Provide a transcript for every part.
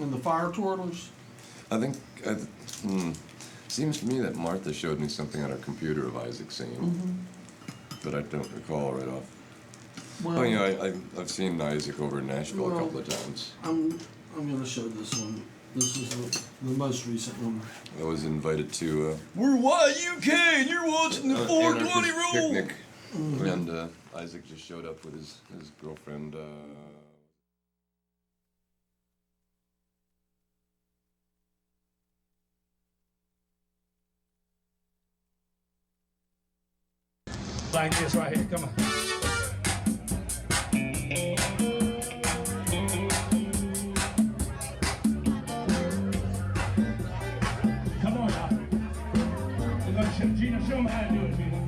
and the fire twirlers? I think, seems to me that Martha showed me something on her computer of Isaac singing, but I don't recall right off. Well, Oh, yeah, I've seen Isaac over in Nashville a couple of times. I'm going to show this one. This is the most recent one. I was invited to We're YUK and you're watching the 420 anarchist rule. picnic, and Isaac just showed up with his girlfriend. Like this right here, come on. Come on, y'all. We're gonna show Gina, show them how to do it, Gina.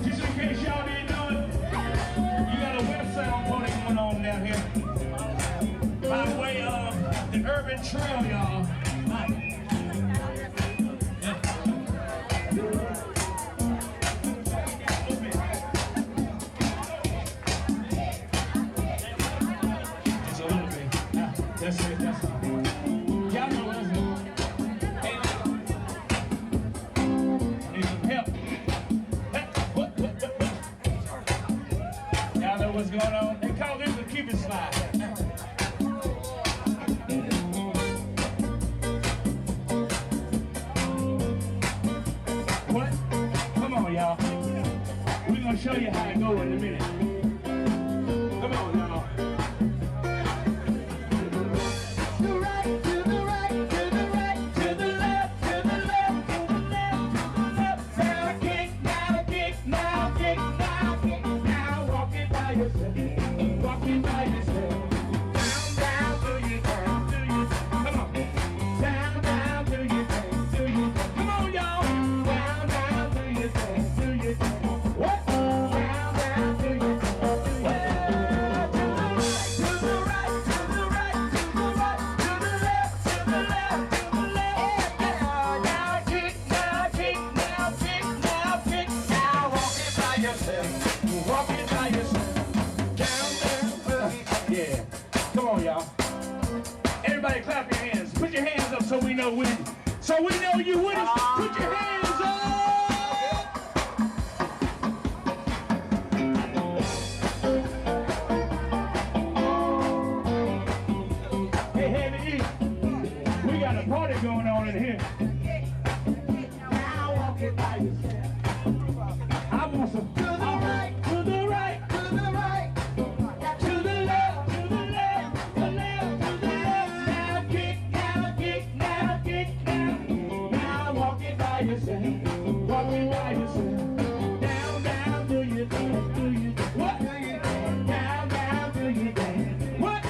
Just in case y'all didn't know it, you got a website party going on down here. By way of the Urban Trail, y'all. That's it, that's all. Y'all know what's up. Need some help. Y'all know what's going on? They call this the Cupid slide. What? Come on, y'all. We're gonna show you how it go in a minute. Come on, y'all. Walking by yourself, down, down, do you down, do you? Come on, down, down, do you down, do you? Come on, y'all, down, down, do you down, do you? What? Down, down, do you down, do you? To the right, to the right, to the right, to the left, to the left, to the left. Now kick, now kick, now kick, now kick, now walking by yourself, walking by yourself. Yeah, come on, y'all. Everybody clap your hands. Put your hands up so we know with you. So we know you with us. Put your hands up. Hey, Heavy E, we got a party going on in here. Now walk it by yourself. I want some. To the right, to the right, to the right. To the left, to the left, the left, to the left. Now kick, now kick, now kick, now. Now walk it by yourself, walk it by yourself. Down, down, do you dance, do you dance? What? Down, down, do you dance? What?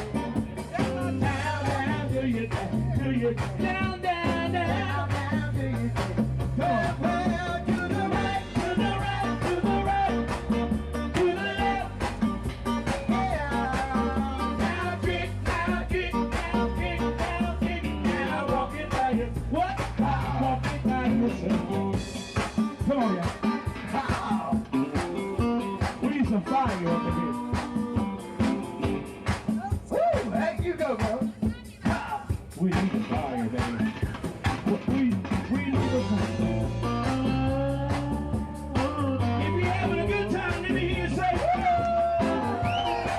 Down, down, do you dance, do you dance? Down, down, down, down, do you dance? Come on. To the right, to the right, to the right, to the left. Now kick, now kick, now kick, now kick, now walk it by yourself. What? Walk it by yourself. Come on, y'all. We need some fire up in here. Woo! Hey, you go, bro. We need the fire, baby. We need the fire. If you're having a good time, let me hear you say, woo!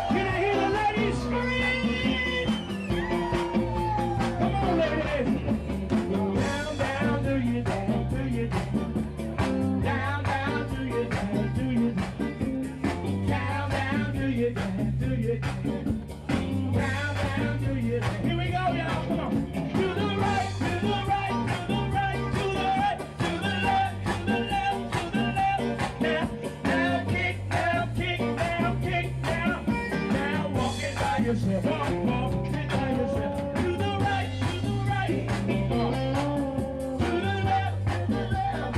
Can I hear the ladies scream? Come on, ladies. Down, down, do you dance, do you dance? Down, down, do you dance, do you dance? Down, down, do you dance, do you dance? Down, down, do you dance? Here we go, y'all, come on. To the right, to the right, to the right, to the right, to the left, to the left, to the left. Now kick, now kick, now kick, now. Now walk it by yourself, walk it by yourself. To the right, to the right. To the left, to the left.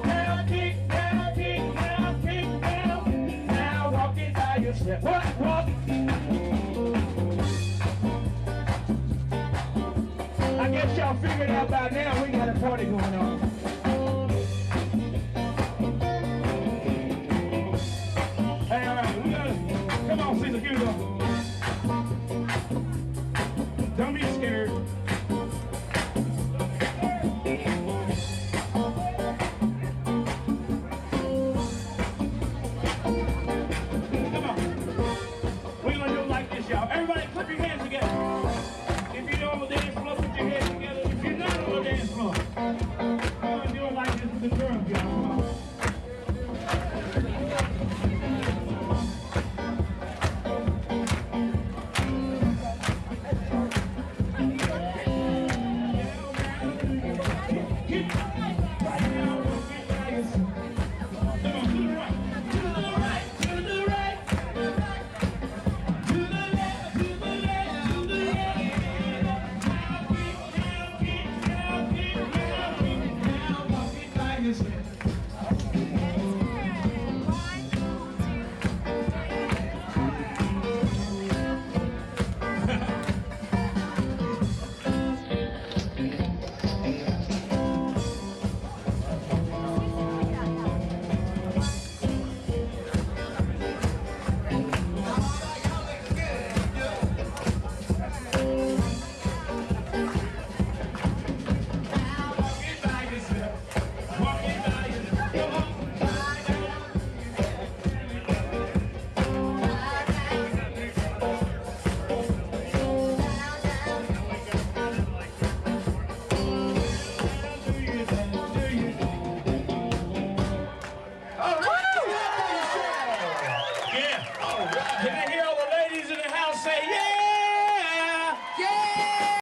Now kick, now kick, now kick, now. Now walk it by yourself, walk. I guess y'all figured out by now we got a party going on. Hey, all right, we got Can I hear all the ladies in the house say yeah? Yeah!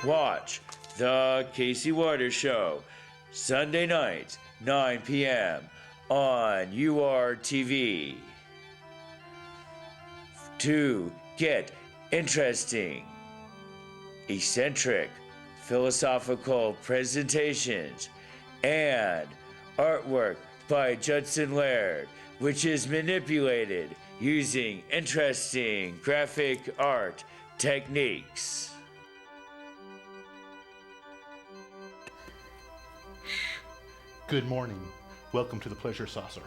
Watch The Casey Waters Show, Sunday nights, 9 p.m. on URTV. To get interesting, eccentric, philosophical presentations, and artwork by Judson Laird, which is manipulated using interesting graphic art techniques. Good morning. Welcome to the Pleasure Saucer.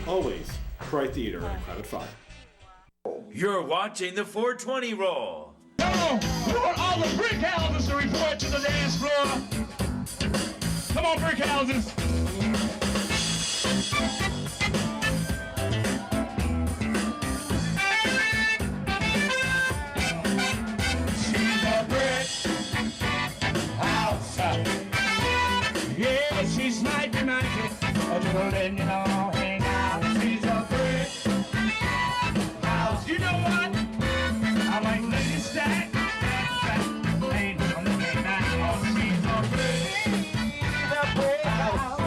Always Cry Theater and a crowded fire. You're watching the 420 roll. Come on, we want all the brick houses to report to the dance floor. Come on, brick houses. She's a brick house. Yeah, she's sniping my kid. Oh, just letting you know, hang out. She's a brick house. You know what? I like lady stack. Ain't on the main night. Oh, she's a brick house.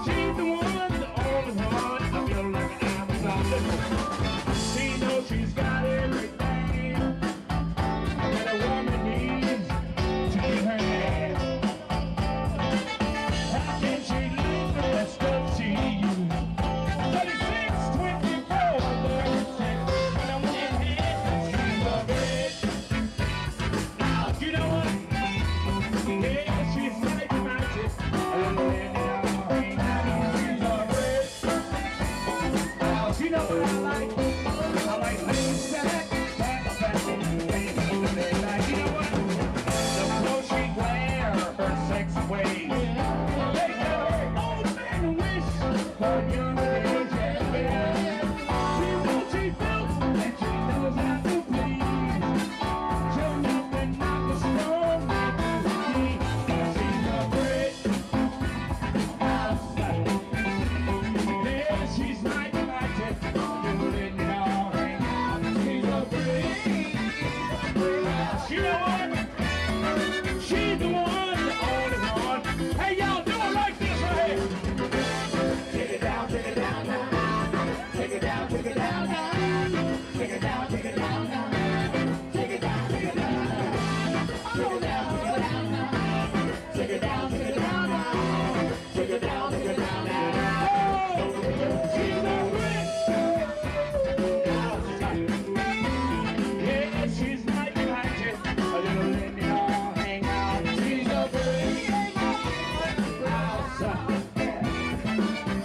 She's the one, the only one. I feel like an Amazon. She knows she's got everything that a woman needs to give her hand. How can she lose the best of she used? 36, 24, 36, and I'm in here. She's a bitch. Now, you know what? Yeah, she's like a magic. I'm in it all. She's a bitch. Now, you know what I like? I like lady stack. That's fashion. Like, you know what? The clothes she wear, her sex ways. They have old man wish for a younger age. She knows she built and she knows how to please. She'll nothing knock a strong man to the knee. She's a brick house. Yeah, she's like a magic. Doing it all hang out. She's a brick house. You know what? She's the one, the only one. Hey, y'all do it like this right here. Take it down now. Take it down now. Take it down now. Take it down now. Take it down now. Take it down now. Take it down now. Take it down now. Take it down now. She's a brick house. Yeah, she's like magic. A little lady all hang out. She's a brick house.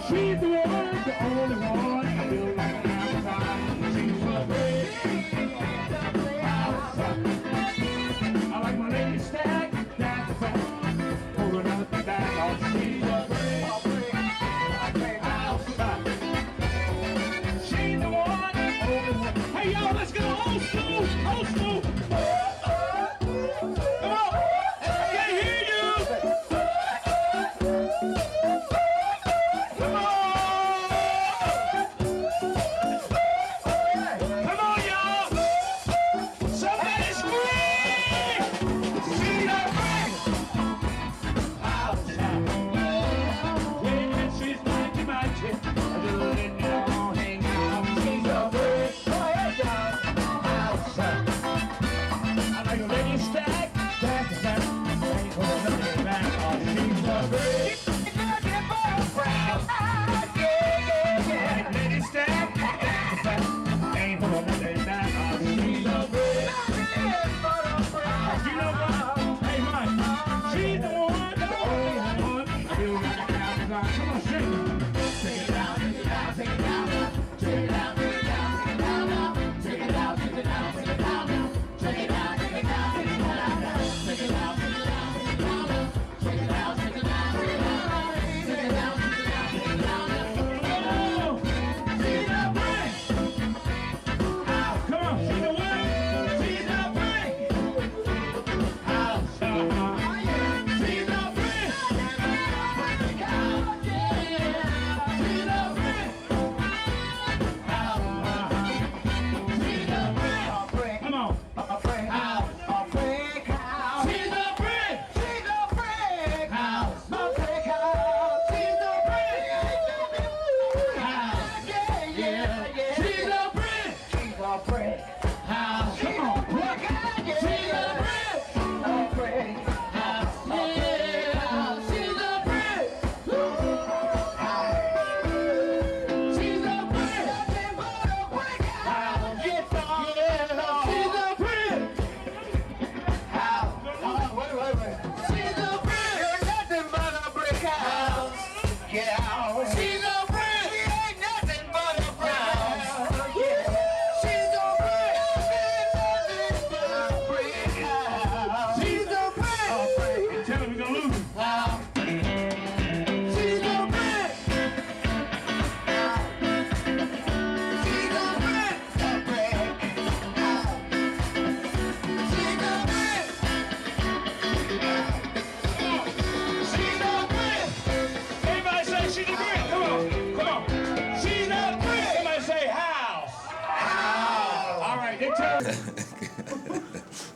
She's the one, the only one. I feel like an Amazon. She's a brick house. I like my lady stack. That's a fact. Pull another thing back. Oh, she's a brick house. She's the one, the only one. Hey, y'all, let's go old school. Old school. Come on. I can't hear you. Come on. Come on, y'all. Somebody scream. See that ring. House. Yeah, she's like a magic. A little in it all hang out. She's a brick house.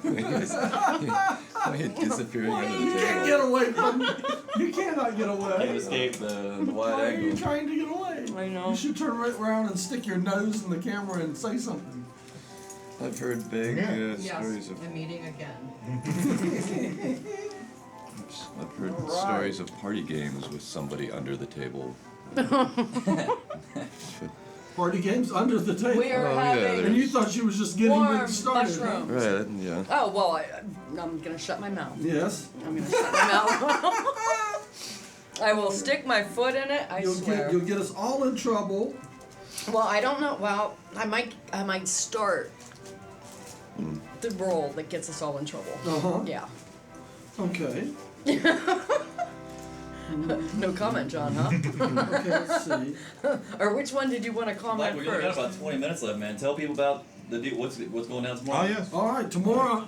Disappearing under the You can't table. get away from You cannot get away. Can't escape the Why wide are you angle. trying to get away? I know. You should turn right around and stick your nose in the camera and say something. I've heard big stories of. the meeting again. I've heard stories of party games with somebody under the table. Party games under the table. We are Oh, yeah, having And you thought she was just getting warm it started. huh? mushrooms. Right. Yeah. Oh, well, I'm gonna shut my mouth. Yes. I'm gonna shut my mouth. I will stick my foot in it, I swear. You'll get us all in trouble. Well, I don't know. Well, I might start the role that gets us all in trouble. Uh-huh. Yeah. Okay. No comment, John, huh? Okay, let's see. Or which one did you want to Mike, comment we only got first? about 20 minutes left, man. Tell people about what's going down tomorrow. Oh, yes. All right, tomorrow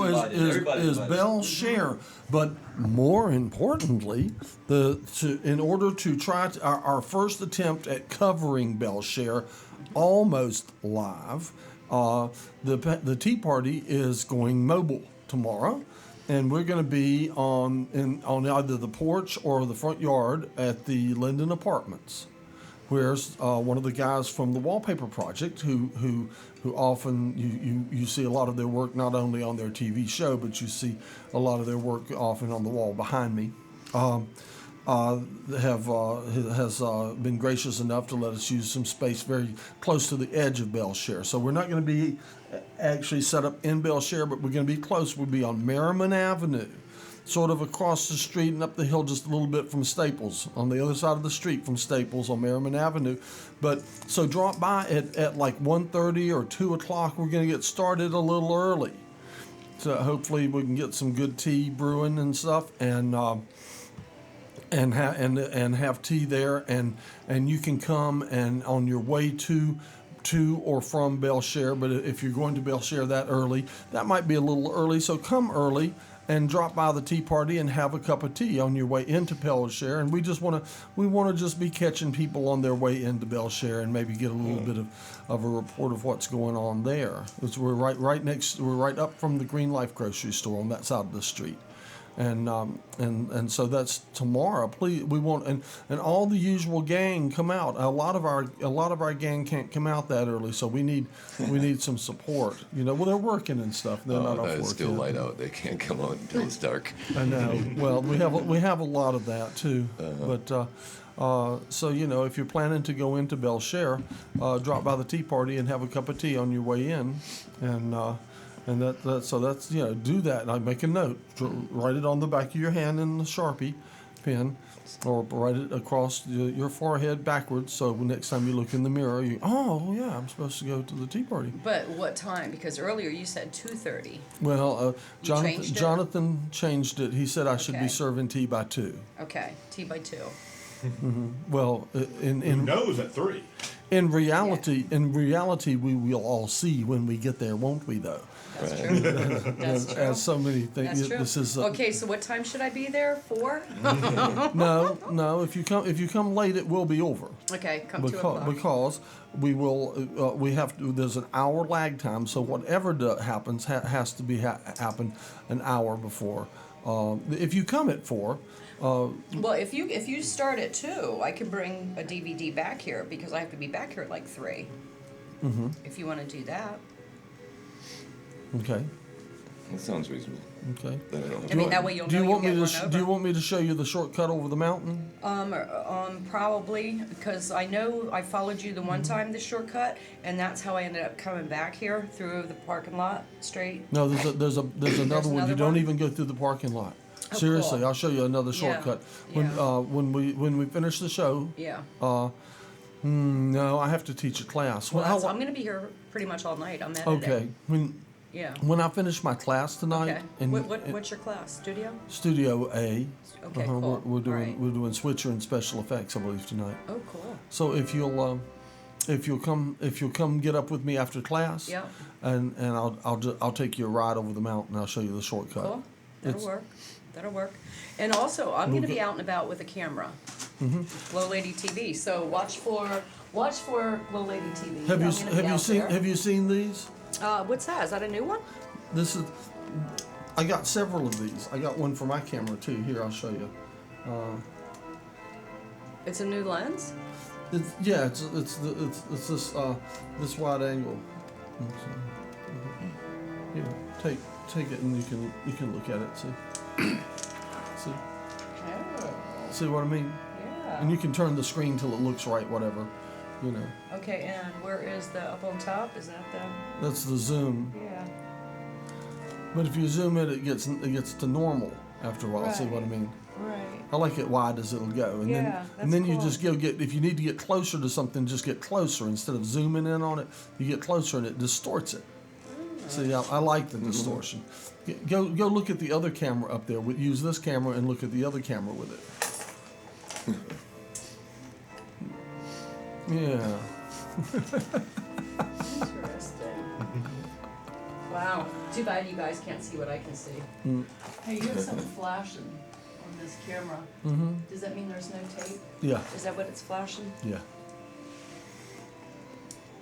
Everybody's is invited. Bell Share, but more importantly, in order to try our first attempt at covering Bell Share, almost live, the Tea Party is going mobile tomorrow. And we're going to be on either the porch or the front yard at the Linden Apartments. Where's one of the guys from the Wallpaper Project, who often you see a lot of their work not only on their TV show, but you see a lot of their work often on the wall behind me. Has been gracious enough to let us use some space very close to the edge of Bell Share. So we're not going to be actually set up in Bell Share, but we're going to be close. We'll be on Merriman Avenue, sort of across the street and up the hill just a little bit from Staples, on the other side of the street from Staples on Merriman Avenue. But so drop by at like 1:30 or 2 o'clock. We're going to get started a little early. So hopefully we can get some good tea brewing and stuff, and have tea there, and you can come and on your way to or from Bell Share. But if you're going to Bell Share that early, that might be a little early. So come early and drop by the Tea Party and have a cup of tea on your way into Bell Share. And we want to just be catching people on their way into Bell Share and maybe get a little bit of a report of what's going on there. We're right up from the Green Life grocery store on that side of the street. And so that's tomorrow. Please, we want and all the usual gang come out. A lot of our gang can't come out that early, so we need some support. Well, they're working and stuff. They're not off work It's still yet. light out. They can't come out until it's dark. I know. Well, we have a lot of that too. But so if you're planning to go into Bell Share, drop by the Tea Party and have a cup of tea on your way in, and that's do that. And I make a note, write it on the back of your hand in the Sharpie pen, or write it across your forehead backwards. So next time you look in the mirror, I'm supposed to go to the Tea Party. But what time? Because earlier you said 2:30. Well, changed it? Jonathan changed it. He said I should be Okay. serving tea by 2. Okay, tea by 2. Well, in Nose at 3. In reality, we will all see when we get there, won't we? Though, That's true. That's true. as so many things, That's true. this is Okay, so what time should I be there? 4? no. If you come late, it will be over. Okay, come 2 o'clock. Because we will we have to. There's an hour lag time, so whatever happens has to be happen an hour before. If you come at 4. Well, if you start at 2, I could bring a DVD back here because I have to be back here at like 3. Mm-hmm. If you want to do that. Okay. That sounds reasonable. Okay. Then I don't I mean, that way you'll know you'll get run over. Do you want me to show you the shortcut over the mountain? Probably, because I know I followed you the one time, the shortcut, and that's how I ended up coming back here through the parking lot straight. No, there's another one. another You don't one? even go through the parking lot. Oh, Seriously, cool. I'll show you another shortcut. Yeah. When we finish the show. Yeah. No, I have to teach a class. Well, How- I'm going to be here pretty much all night. I'm editing. okay. Yeah. When I finish my class tonight Okay. in What's your class? Studio? Studio A, Okay, cool. we're doing Right. we're doing switcher and special effects, I believe, tonight. Oh, cool. So if you'll come get up with me after class, Yeah. and I'll take you a ride over the mountain. I'll show you the shortcut. Cool. That'll It's- work. That'll work. And also, I'm going to be out and about with a camera. Glow Lady TV. So watch for Glow Lady TV. Have I'm you gonna be out there. seen these? What's that? Is that a new one? This is. I got several of these. I got one for my camera too. Here, I'll show you. It's a new lens? It's this wide angle. Here, take it and you can look at it. See Oh. see what I mean? Yeah. And you can turn the screen till it looks right. Whatever, you know. Okay, and where is the up on top? Is that the? That's the zoom. Yeah. But if you zoom in, it gets to normal after a while. See what I mean? Right. I like it wide as it'll go, and Yeah, then you that's just go get. If you need to get closer to something, just get closer instead of zooming in on it. You get closer and it distorts it. See, I like the distortion. Go look at the other camera up there. Use this camera and look at the other camera with it. Yeah. Interesting. Wow. Too bad you guys can't see what I can see. Hey, you have something flashing on this camera. Mm-hmm. Does that mean there's no tape? Yeah. Is that what it's flashing? Yeah.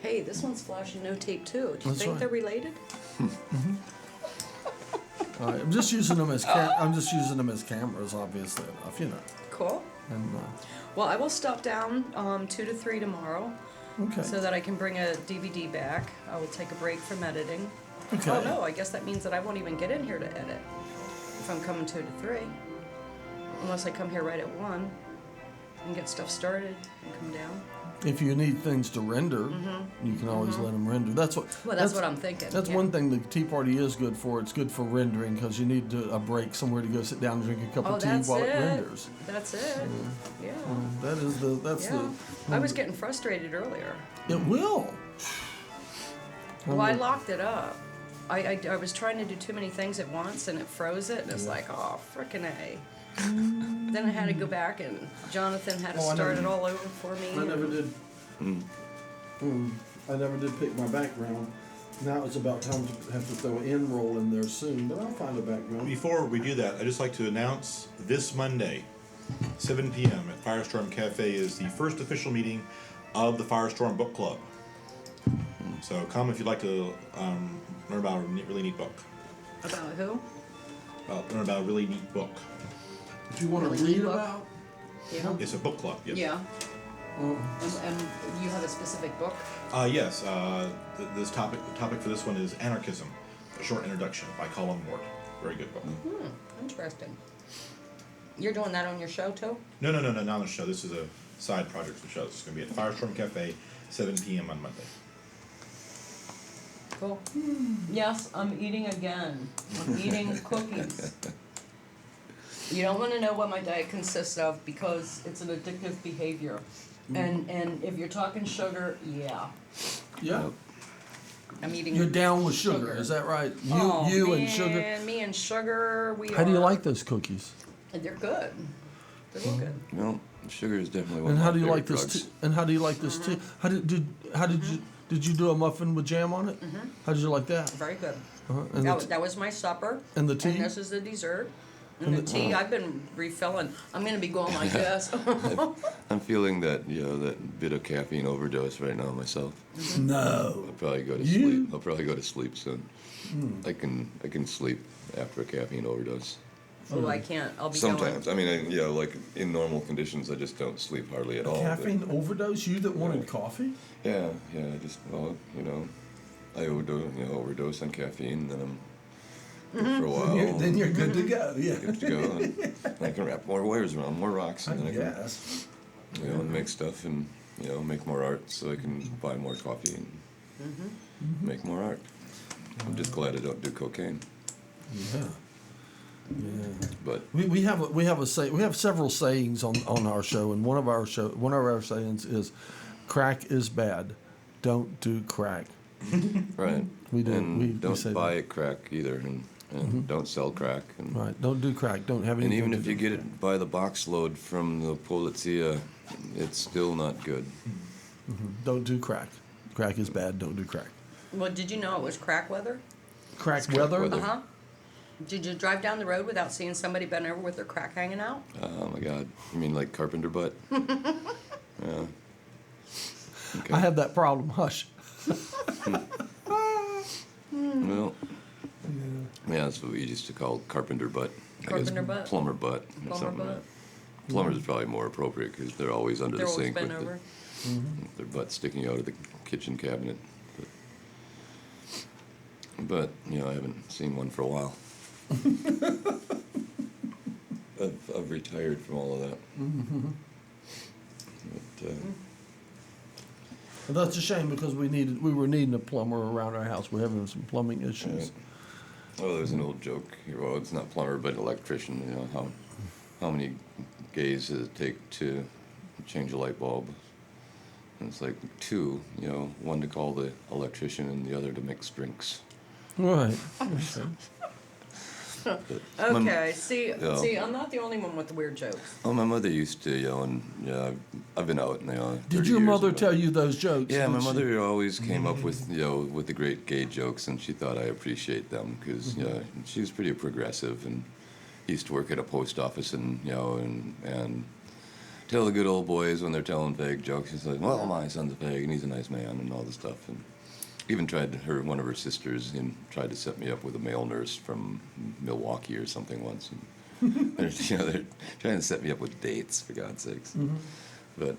Hey, this one's flashing no tape too. Do you That's think right. they're related? All right. I'm just using them as cameras, obviously enough, you know. Cool. And Well, I will stop down 2 to 3 tomorrow okay. so that I can bring a DVD back. I will take a break from editing. Okay. Oh no, I guess that means that I won't even get in here to edit if I'm coming 2 to 3. Unless I come here right at 1 and get stuff started and come down. If you need things to render, you can always let them render. That's what. Well, that's what I'm thinking. That's yeah. one thing the Tea Party is good for. It's good for rendering because you need a break somewhere to go sit down and drink a cup Oh, of tea that's while it. it renders. That's it. Yeah. That's Yeah. I was getting frustrated earlier. It will. Well, I locked it up. I was trying to do too many things at once and it froze it and it's like, oh, frickin' A. Then I had to go back and Jonathan had to Oh, I start never- it all over for me. I never did. I never did pick my background. Now it's about time to have to throw an end roll in there soon, but I'll find a background. Before we do that, I'd just like to announce this Monday, 7 p.m. at Firestorm Cafe is the first official meeting of the Firestorm Book Club. So come if you'd like to learn about a really neat book. About who? Learn about a really neat book. Do you want to Really read book? about? Yeah. It's a book club, yes. Yeah. And you have a specific book? Yes. The topic for this one is Anarchism, a short introduction by Colin Ward. Very good book. Interesting. You're doing that on your show too? No, not on the show. This is a side project for the show. It's going to be at Firestorm Cafe, 7 p.m. on Monday. Cool. Yes, I'm eating again. I'm eating cookies. You don't want to know what my diet consists of because it's an addictive behavior. And if you're talking sugar, yeah. Yeah. I'm eating You're down with sugar, is that right? You and sugar. Me and sugar, How do you like those cookies? They're good. They're real good. Well, sugar is definitely one And of how my do you favorite like this drugs. tea? And how do you like this tea? How did you do a muffin with jam on it? How did you like that? Very good. And That was my supper. And the tea? And this is the dessert. And the tea, I've been refilling. I'm going to be going like this. I'm feeling that that bit of caffeine overdose right now myself. No. I'll probably go to You? sleep. I'll probably go to sleep soon. I can sleep after a caffeine overdose. Oh, I can't. I'll be Sometimes. going. I mean, like in normal conditions, I just don't sleep hardly at all. but- Caffeine overdose? You that wanted coffee? Yeah. Just I overdose on caffeine, then I'm good for a while. Then you're good to go. Yeah. Good to go. And I can wrap more wires around, more rocks, I and then I can guess. and make stuff and make more art, so I can buy more coffee and make more art. I'm just glad I don't do cocaine. Yeah. Yeah. But We have several sayings on our show, and one of our sayings is, "Crack is bad. Don't do crack." right. We do. And We don't say buy that. crack either, and don't sell crack. And, Right. Don't do crack. Don't have and anything. even to if do you with get crack. it by the box load from the Polizia, it's still not good. Don't do crack. Crack is bad. Don't do crack. Well, did you know it was crack weather? Crack crack weather. weather. Uh-huh. Did you drive down the road without seeing somebody bent over with their crack hanging out? Oh my God! You mean like carpenter butt? Yeah. Okay. I have that problem. Hush. Yeah, that's what we used to call carpenter butt. Carpenter butt? Plumber butt or Plumber something. butt? Like that. Plumber's is probably more appropriate because they're always under They're the always sink bent with over. their butt sticking out of the kitchen cabinet. But you know, I haven't seen one for a while. I've retired from all of that. But, But that's a shame because we were needing a plumber around our house. We're having some plumbing issues. Right. Oh, there's an old joke. Well, it's not plumber, but electrician. You know how many gays does it take to change a light bulb? And it's like 2. You know, one to call the electrician and the other to mix drinks. Right. But Okay, see, Yeah. I'm not the only one with the weird jokes. Oh, my mother used to, you know, and yeah, I've been out, you know. Did 30 your years mother ago. tell you those jokes? Yeah, my did she? mother always came up with, you know, with the great gay jokes, and she thought I appreciate them because, you know, she was pretty progressive and used to work at a post office, and you know, and tell the good old boys when they're telling fag jokes. She's like, well, my son's a fag, and he's a nice man, and all this stuff. And even one of her sisters, tried to set me up with a male nurse from Milwaukee or something once. And they're trying to set me up with dates, for God's sakes. But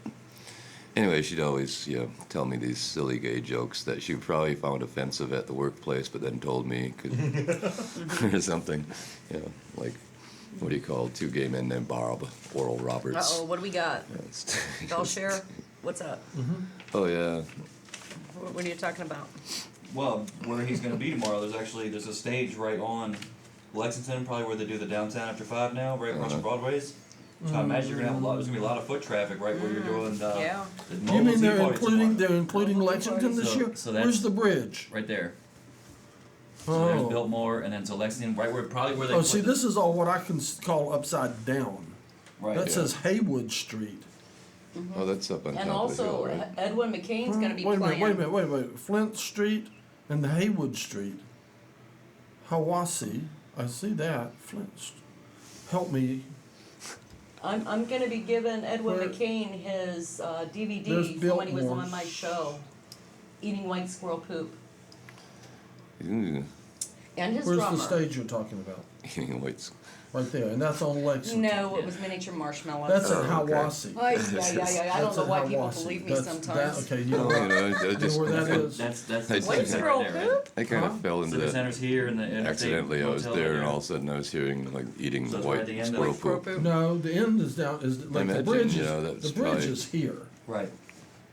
anyway, she'd always, tell me these silly gay jokes that she probably found offensive at the workplace, but then told me, or something, like, what do you call 2 gay men named Bob, Oral Roberts? Uh-oh, what do we got? It's- Bell share? What's up? Oh, yeah. What are you talking about? Well, where he's gonna be tomorrow, there's a stage right on Lexington, probably where they do the Downtown After 5 now, right across from Broadway's. So I imagine you're gonna have there's gonna be a lot of foot traffic right where you're doing Yeah. the You mobile mean tea parties tomorrow. they're including Lexington this So- year? so that's- Where's the bridge? Right there. So there's Oh. Biltmore, and then so Lexington, right where where they Oh, put see, the- this is all what I can call upside down. right. That says Haywood Street. Oh, that's up on And top of the hill, also, right? Edwin McCain's gonna be Wait a playing. minute, wait a minute. Flint Street and the Haywood Street. Hawassi, I see that. Flint. Help me. I'm gonna be giving Edwin Where- McCain his There's DVD from when he was Biltmore. on my show, Eating White Squirrel Poop, Ooh, and his Where's drummer. Mm. the stage you're talking about? eating whites. Right there, and that's on Lexington. No, it was miniature marshmallows. That's at Oh, okay. Hawassi. Ay, yeah. I don't That's know at why people Hawassi. believe me That's- sometimes. That, okay, you Oh, know, you know, I you know just, where that is? That's I the White center Squirrel right there, right? Poop? I kind Huh? of fell into Civic that Center's here, and the Interstate accidentally. I was Motel there, right and all of a sudden I was hearing like eating So it's white right at the end of squirrel the squirrel poop. poop? No, the end is down. Is like the imagine, bridge you is know, that's the bridge probably- is here. Right.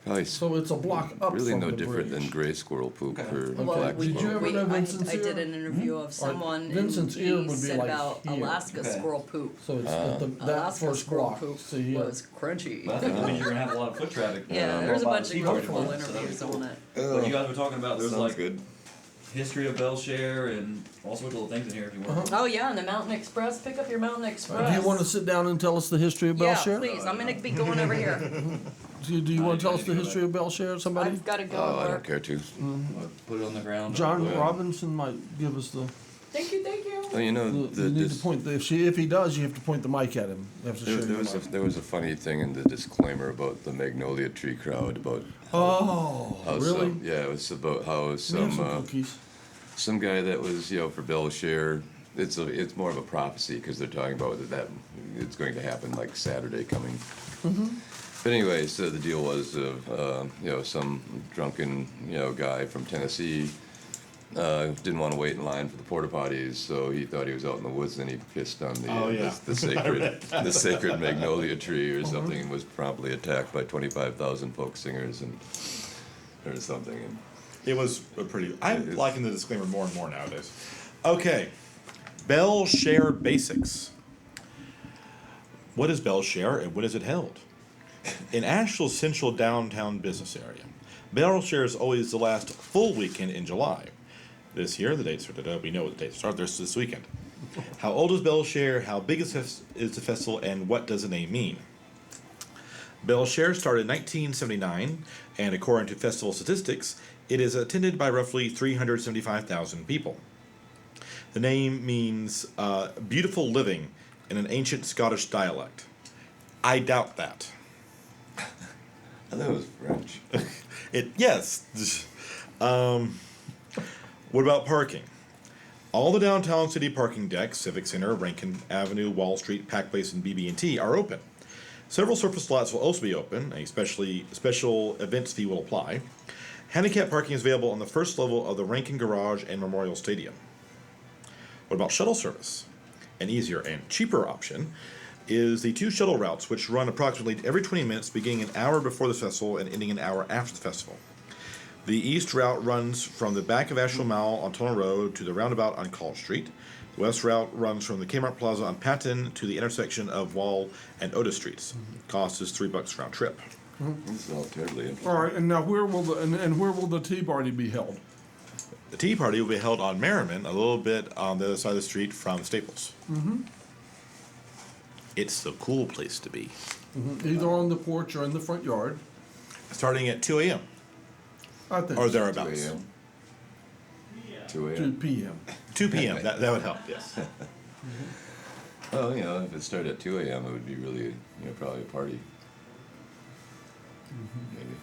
Probably So it's a block up really from no the different bridge. than gray squirrel poop Okay. or Well, black Did you squirrel ever poop. know I Vincent's ear? did an interview of someone, and Vincent's ear he would be said like about here. Alaska Okay. squirrel poop. So it's at that Alaska first squirrel block. poop See here. was crunchy. But I think that means you're gonna have a lot of foot traffic. Yeah, there's a by bunch the of tea party really cool tomorrow, so that'd be interviews cool. on it. But you guys were talking about there's Sounds like good. history of Belshare and all sorts of little things in here if you want. Oh yeah, and the Mountain Express. Pick up your Mountain Express. Do you want to sit down and tell us the history of Yeah, Belshare? please. I'm gonna be going over here. Do you want to tell us I the need to go history of Belshare? Somebody? I've got to go Oh, and I don't work. care to. Put it on the ground. John Yeah. Robinson might give us the. Thank you. Oh, you know, You need to point. If he does, you have to point the mic at him. You have to show there him. there was a funny thing in the disclaimer about the Magnolia Tree crowd about Oh, how really? it was about how We have some some cookies. some guy that was for Belshare. It's more of a prophecy because they're talking about that it's going to happen like Saturday coming. But anyway, so the deal was some drunken guy from Tennessee didn't want to wait in line for the porta potties, so he thought he was out in the woods, and he pissed on the Oh, yeah. the sacred magnolia tree or something, and was promptly attacked by 25,000 folk singers or something. And It was a pretty. I'm liking the disclaimer more and more nowadays. Okay, Belshare basics. What is Belshare and when is it held? In Asheville's central downtown business area, Belshare is always the last full weekend in July. This year, the dates are we know what the dates are. There's this weekend. How old is Belshare? How big is the festival? And what does the name mean? Belshare started in 1979, and according to festival statistics, it is attended by roughly 375,000 people. The name means beautiful living in an ancient Scottish dialect. I doubt that. I thought it was French. Yes. What about parking? All the downtown city parking decks, Civic Center, Rankin Avenue, Wall Street, Pack Place, and BB&T are open. Several surface lots will also be open. A special events fee will apply. Handicap parking is available on the first level of the Rankin Garage and Memorial Stadium. What about shuttle service? An easier and cheaper option is the 2 shuttle routes, which run approximately every 20 minutes, beginning an hour before the festival and ending an hour after the festival. The east route runs from the back of Asheville Mall on Tunnel Road to the roundabout on College Street. The west route runs from the Kmart Plaza on Patton to the intersection of Wall and Otis Streets. Cost is $3 round trip. This is all terribly interesting. All right, and now where will the tea party be held? The tea party will be held on Merriman, a little bit on the other side of the street from Staples. It's the cool place to be. Either on the porch or in the front yard. Starting at 2 a.m. I think. or 2 thereabouts. a.m. 2 2 a.m. p.m. 2 p.m. That would help. Yes. Well, if it started at 2 a.m., it would be really, probably a party. Maybe.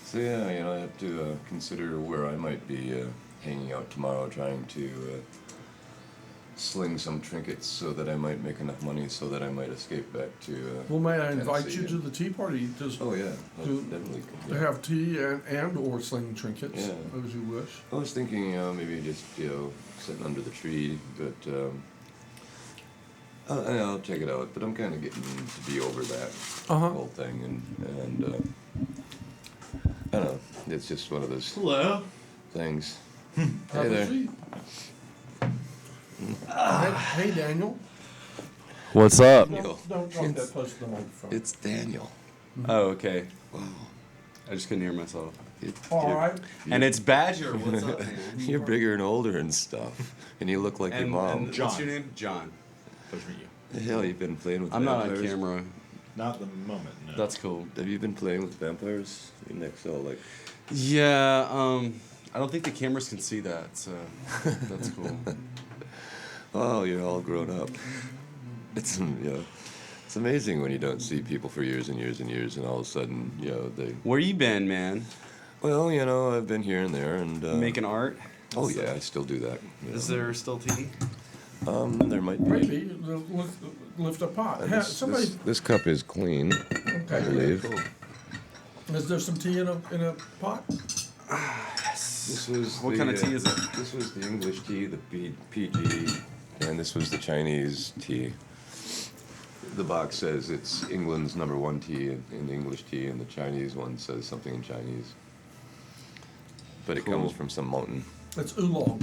So yeah, I have to consider where I might be hanging out tomorrow, trying to sling some trinkets so that I might make enough money so that I might escape back to. Well, may I invite Tennessee you to the tea party? Just Oh yeah, to- definitely. to have tea and or sling trinkets, Yeah. as you wish. I was thinking, maybe just sitting under the tree, but I'll check it out. But I'm kind of getting to be over that whole thing, and I don't know. It's just one of those Hello. things. Have Hey a there. seat. Hey, Daniel. What's up? Don't talk that close to the microphone. It's Daniel. Oh, okay. I just couldn't hear myself. All right. And it's Badger. What's up, man? You're bigger and older and stuff, and you look like your mom. and what's your name? John. Pleasure to meet you. The hell, you've been playing with I'm not on vampires? camera. Not at the moment. No. That's cool. Have you been playing with vampires in Excel? Like, Yeah, I don't think the cameras can see that, so that's cool. oh, you're all grown up. It's it's amazing when you don't see people for years and years and years, and all of a sudden, they. Where you been, man? Well, I've been here and there, and Making art? Oh yeah, I still do that. Is there still tea? There might be. Maybe lift a pot. Somebody. This cup is clean, I Okay. believe. Is there some tea in a pot? This was What kind of tea is it? This was the English tea, the PG, and this was the Chinese tea. The box says it's England's #1 tea in English tea, and the Chinese one says something in Chinese. But it comes from some mountain. It's oolong.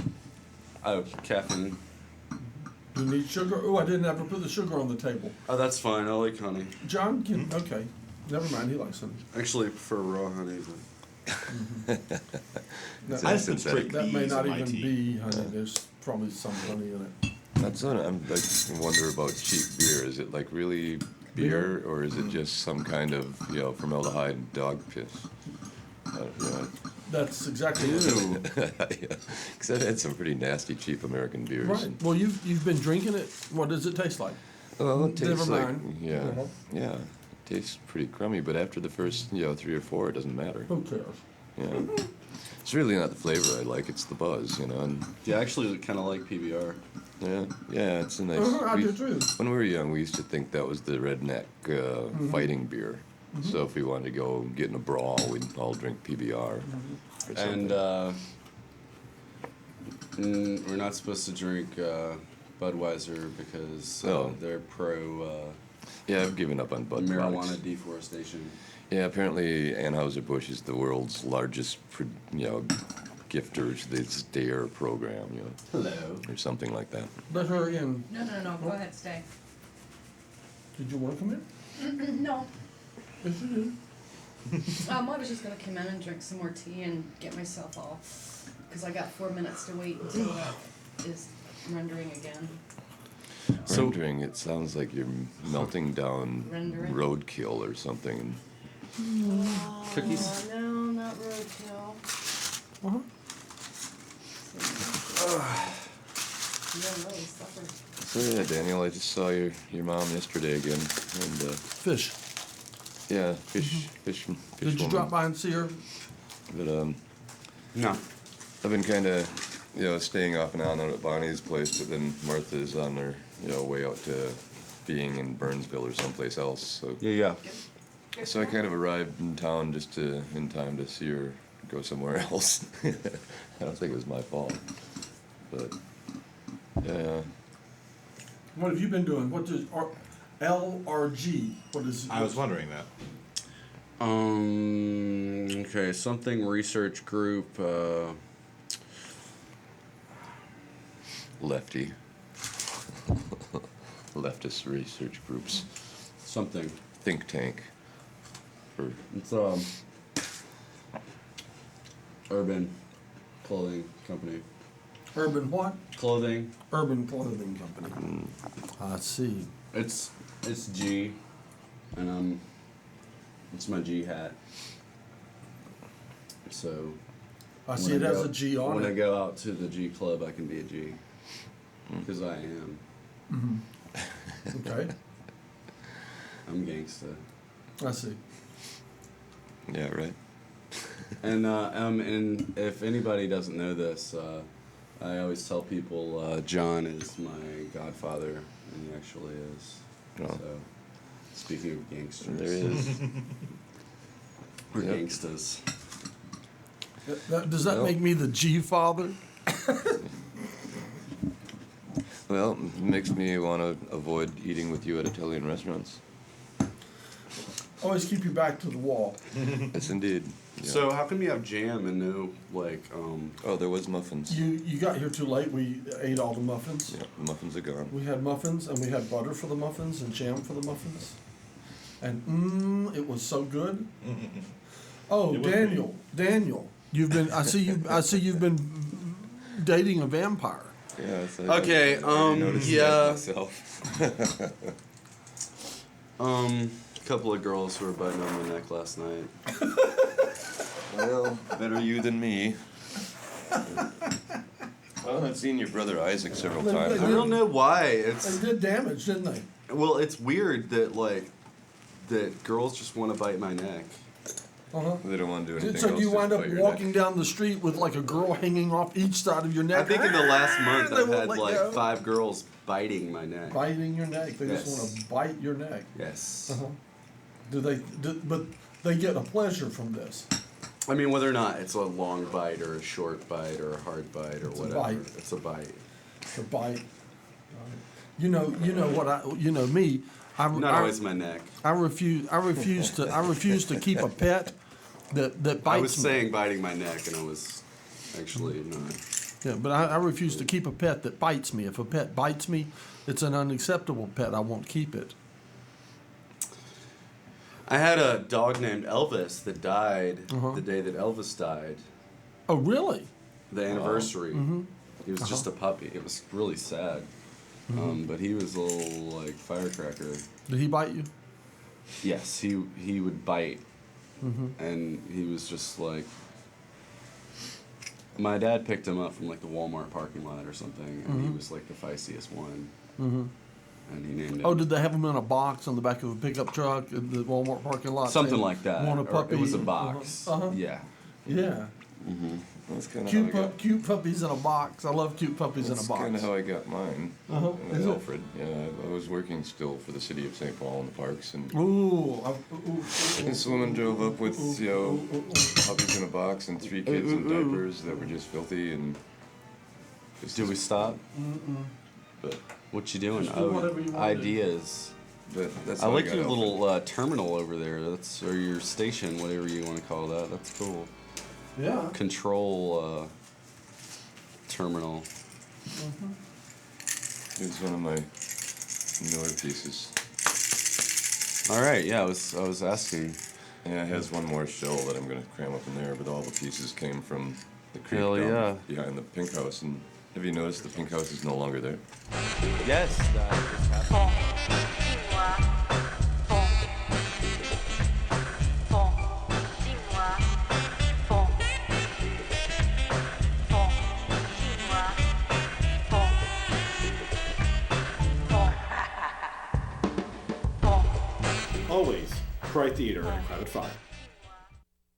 Oh, caffeine. You need sugar? Oh, I didn't ever put the sugar on the table. Oh, that's fine. I like honey. John can. Okay. Never mind. He likes honey. Actually, I prefer raw honey. That, I Synthetic. put straight that may peas not in my even tea. be honey. There's probably some honey in it. That's what I wonder about cheap beer. Is it like really beer, or is it just some kind of formaldehyde and dog piss? That's exactly it. Because I've had some pretty nasty cheap American beers. Right. Well, you've been drinking it. What does it taste like? Well, it tastes Never like mind. yeah. It tastes pretty crummy, but after the first 3 or 4, it doesn't matter. Who cares? Yeah. It's really not the flavor I like; it's the buzz, and Yeah, I actually kind of like PBR. yeah, it's a nice. I do too. When we were young, we used to think that was the redneck fighting beer. So if we wanted to go get in a brawl, we'd all drink PBR. Or something. And we're not supposed to drink Budweiser because Oh. they're pro yeah, I've given up on Bud marijuana products. deforestation. Yeah, apparently Anheuser-Busch is the world's largest, gifter to this DARE program, Hello. or something like that. Let her in. No, go ahead, stay. Did you want to come in? No, Yes, you did. I was just gonna come in and drink some more tea and get myself all, because I got 4 minutes to wait until that is rendering again. So- Rendering, it sounds like you're melting down Rendering? roadkill or something. Cookies? Oh, no, not roadkill. Uh-huh. Yeah, really suffered. So yeah, Daniel, I just saw your mom yesterday again, and Fish. yeah, fish Did you woman. drop by and see her? But No. I've been kind of, staying off and on at Bonnie's place, but then Martha's on her, way out to being in Burnsville or someplace else. So Yeah. So I kind of arrived in town just in time to see her go somewhere else. I don't think it was my fault, but yeah. What have you been doing? What does LRG? What is? I was wondering that. Okay, something research group. Lefty. Leftist research groups. Something. Think tank. It's urban clothing company. Urban what? Clothing. Urban Clothing Company. I see. It's G, and it's my G hat. So I see it has a G on when it. I go out to the G club, I can be a G, because I am. Okay. I'm gangsta. I see. Yeah, right. And if anybody doesn't know this, I always tell people John is my godfather, and he actually is. Oh. So, speaking of gangsters, There is. we're Yep. gangstas. Does that Well. make me the G father? Well, it makes me want to avoid eating with you at Italian restaurants. Always keep your back to the wall. Yes, indeed. Yeah. So how come you have jam and no Oh, there was muffins. You got here too late. We ate all the muffins. Yeah, the muffins are gone. We had muffins, and we had butter for the muffins and jam for the muffins. And it was so good. Oh, It was Daniel, you've been. I see you've been dating a vampire. Yeah, so Okay, I already noticed yeah. that myself. a couple of girls who were biting on my neck last night. Well, better you than me. Well, I've seen your brother Isaac several times. I don't know why. They It's did damage, didn't they? well, it's weird that that girls just want to bite my neck. They don't want to do anything So else. you just wind up bite your walking neck. down the street with like a girl hanging off each side of your neck. I think in the last month They I've won't had let like go. 5 girls biting my neck. Biting your neck. They Yes. just want to bite your neck. Yes. But they get a pleasure from this. I mean, whether or not it's a long bite or a short bite or a hard bite or It's a whatever, bite. it's a bite. The bite. You know me. Not always my neck. I refuse to keep a pet that bites I was me. saying biting my neck, and I was actually not. Yeah, but I refuse to keep a pet that bites me. If a pet bites me, it's an unacceptable pet. I won't keep it. I had a dog named Elvis that died Uh-huh. the day that Elvis died, Oh, really? the anniversary. Mm-hmm. He was just a puppy. It was really sad. But he was a little like firecracker. Did he bite you? Yes, he would bite, Mm-hmm. and he was just like. My dad picked him up from like the Walmart parking lot or something, and he was like the feistiest one. And he named him. Oh, did they have him in a box on the back of a pickup truck in the Walmart parking lot? Something saying, like that. Want a Or puppy? It was a box. Uh-huh. Yeah. Yeah. That's kind of how I got. Cute puppies in a box. I love cute puppies in a That's box. kind of how I got mine. Is it? Alfred. Yeah, I was working still for the city of St. Paul in the parks, and this woman drove up with puppies in a box and 3 kids in diapers that were just filthy and. Did we stop? But What you doing? Just do whatever you wanna do. Ideas. that's I how like got your Alfred. little terminal over there. Or your station, whatever you want to call that. That's cool. Yeah. Control terminal. It's one of my newer pieces. All right. Yeah, I was asking. Yeah, it has one more shell that I'm gonna cram up in there, but all the pieces came from the creek Hell down yeah. behind the pink house. And have you noticed the pink house is no longer there? Yes, that is happening. Always, Cry Theater and Crowded 5.